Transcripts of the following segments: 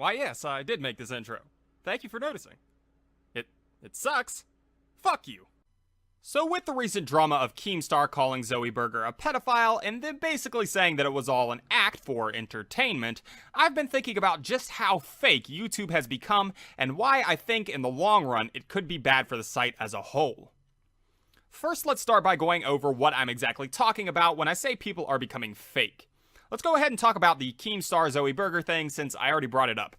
Why yes, I did make this intro. Thank you for noticing. It sucks. Fuck you. So with the recent drama of Keemstar calling Zoe Burger a pedophile and then basically saying that it was all an act for entertainment, I've been thinking about just how fake YouTube has become and why I think in the long run it could be bad for the site as a whole. First, let's start by going over what I'm exactly talking about when I say people are becoming fake. Let's go ahead and talk about the Keemstar Zoe Burger thing since I already brought it up.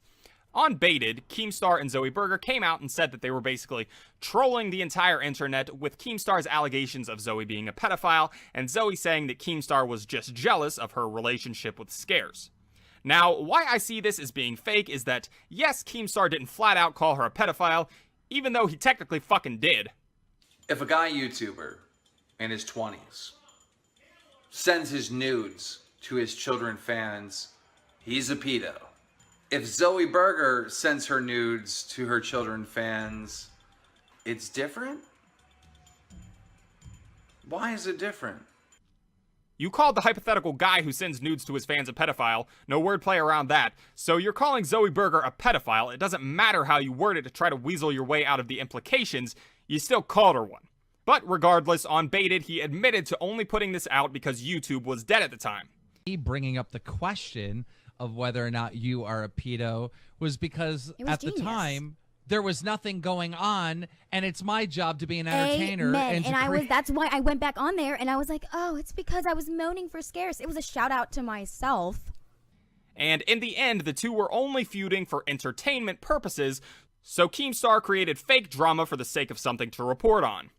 On Baited, Keemstar and Zoe Burger came out and said that they were basically trolling the entire internet with Keemstar's allegations of Zoe being a pedophile, and Zoe saying that Keemstar was just jealous of her relationship with Scares. Now, why I see this as being fake is that, yes, Keemstar didn't flat out call her a pedophile, even though he technically fucking did. If a guy YouTuber in his 20s sends his nudes to his children fans, he's a pedo. If Zoe Burger sends her nudes to her children fans, it's different? Why is it different? You called the hypothetical guy who sends nudes to his fans a pedophile, no wordplay around that, so you're calling Zoe Burger a pedophile. It doesn't matter how you word it to try to weasel your way out of the implications, you still called her one. But regardless, on Baited, he admitted to only putting this out because YouTube was dead at the time. Bringing up the question of whether or not you are a pedo was because at the time there was nothing going on, and it's my job to be an entertainer. And that's why I went back on there and I was like, oh, it's because I was moaning for Scares. It was a shout out to myself. And in the end, the two were only feuding for entertainment purposes, so Keemstar created fake drama for the sake of something to report on.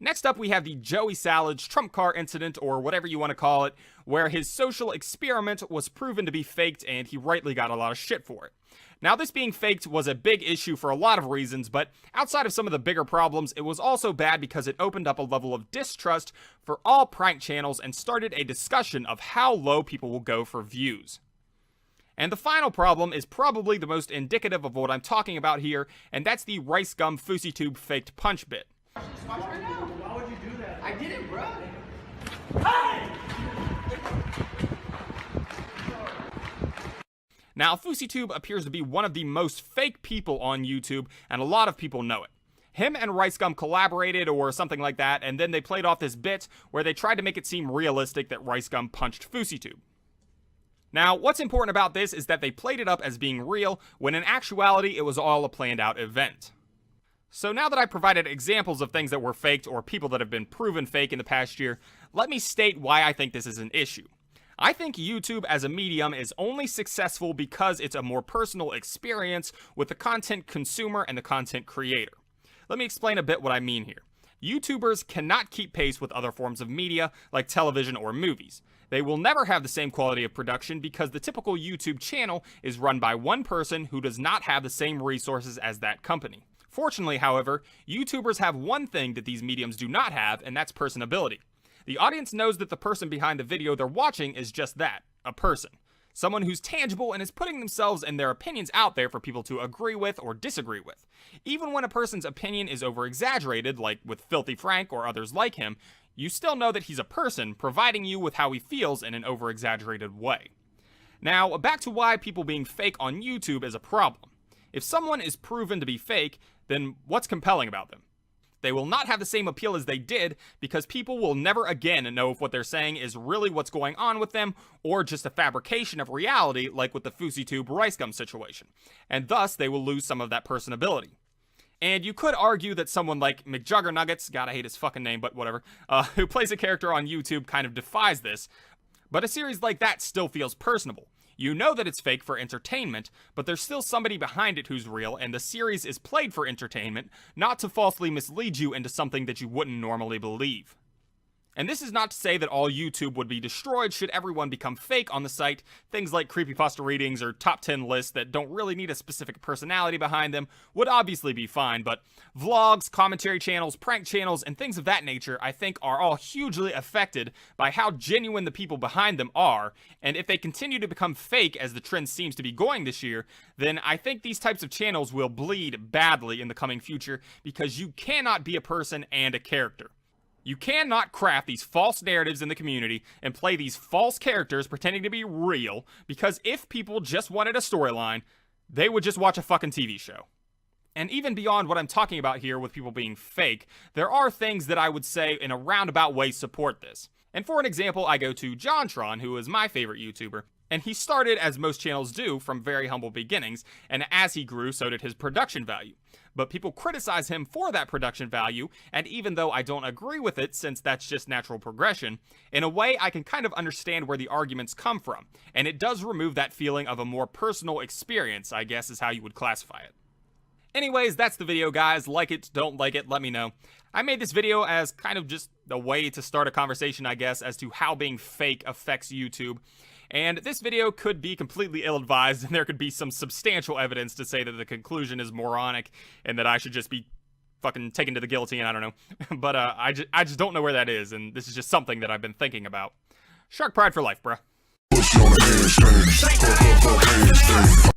Next up, we have the Joey Salads trump car incident, or whatever you want to call it, where his social experiment was proven to be faked and he rightly got a lot of shit for it. Now, this being faked was a big issue for a lot of reasons, but outside of some of the bigger problems, it was also bad because it opened up a level of distrust for all prank channels and started a discussion of how low people will go for views. And the final problem is probably the most indicative of what I'm talking about here, and that's the Rice Gum Fousey Tube faked punch bit. Why would you do that? I didn't, bro. Now, FouseyTube appears to be one of the most fake people on YouTube, and a lot of people know it. Him and Rice Gum collaborated or something like that, and then they played off this bit where they tried to make it seem realistic that Rice Gum punched FouseyTube. Now, what's important about this is that they played it up as being real, when in actuality it was all a planned out event. So now that I provided examples of things that were faked or people that have been proven fake in the past year, let me state why I think this is an issue. I think YouTube as a medium is only successful because it's a more personal experience with the content consumer and the content creator. Let me explain a bit what I mean here. YouTubers cannot keep pace with other forms of media like television or movies. They will never have the same quality of production because the typical YouTube channel is run by one person who does not have the same resources as that company. Fortunately, however, YouTubers have one thing that these mediums do not have, and that's personability. The audience knows that the person behind the video they're watching is just that, a person. Someone who's tangible and is putting themselves and their opinions out there for people to agree with or disagree with. Even when a person's opinion is over-exaggerated, like with Filthy Frank or others like him, you still know that he's a person, providing you with how he feels in an over-exaggerated way. Now, back to why people being fake on YouTube is a problem. If someone is proven to be fake, then what's compelling about them? They will not have the same appeal as they did because people will never again know if what they're saying is really what's going on with them or just a fabrication of reality like with the FouseyTube Rice Gum situation, and thus they will lose some of that personability. And you could argue that someone like McJuggernuggets, God I hate his fucking name, but whatever, who plays a character on YouTube kind of defies this, but a series like that still feels personable. You know that it's fake for entertainment, but there's still somebody behind it who's real, and the series is played for entertainment, not to falsely mislead you into something that you wouldn't normally believe. And this is not to say that all YouTube would be destroyed should everyone become fake on the site. Things like creepypasta readings or top 10 lists that don't really need a specific personality behind them would obviously be fine, but vlogs, commentary channels, prank channels, and things of that nature I think are all hugely affected by how genuine the people behind them are, and if they continue to become fake as the trend seems to be going this year, then I think these types of channels will bleed badly in the coming future because you cannot be a person and a character. You cannot craft these false narratives in the community and play these false characters pretending to be real, because if people just wanted a storyline, they would just watch a fucking TV show. And even beyond what I'm talking about here with people being fake, there are things that I would say in a roundabout way support this. And for an example, I go to JonTron, who is my favorite YouTuber, and he started, as most channels do, from very humble beginnings, and as he grew, so did his production value. But people criticize him for that production value, and even though I don't agree with it, since that's just natural progression, in a way I can kind of understand where the arguments come from, and it does remove that feeling of a more personal experience, I guess is how you would classify it. Anyways, that's the video, guys. Like it, don't like it, let me know. I made this video as kind of just a way to start a conversation, I guess, as to how being fake affects YouTube. And this video could be completely ill-advised, and there could be some substantial evidence to say that the conclusion is moronic, and that I should just be fucking taken to the guillotine, I don't know. But I just don't know where that is, and this is just something that I've been thinking about. Shark pride for life, bruh.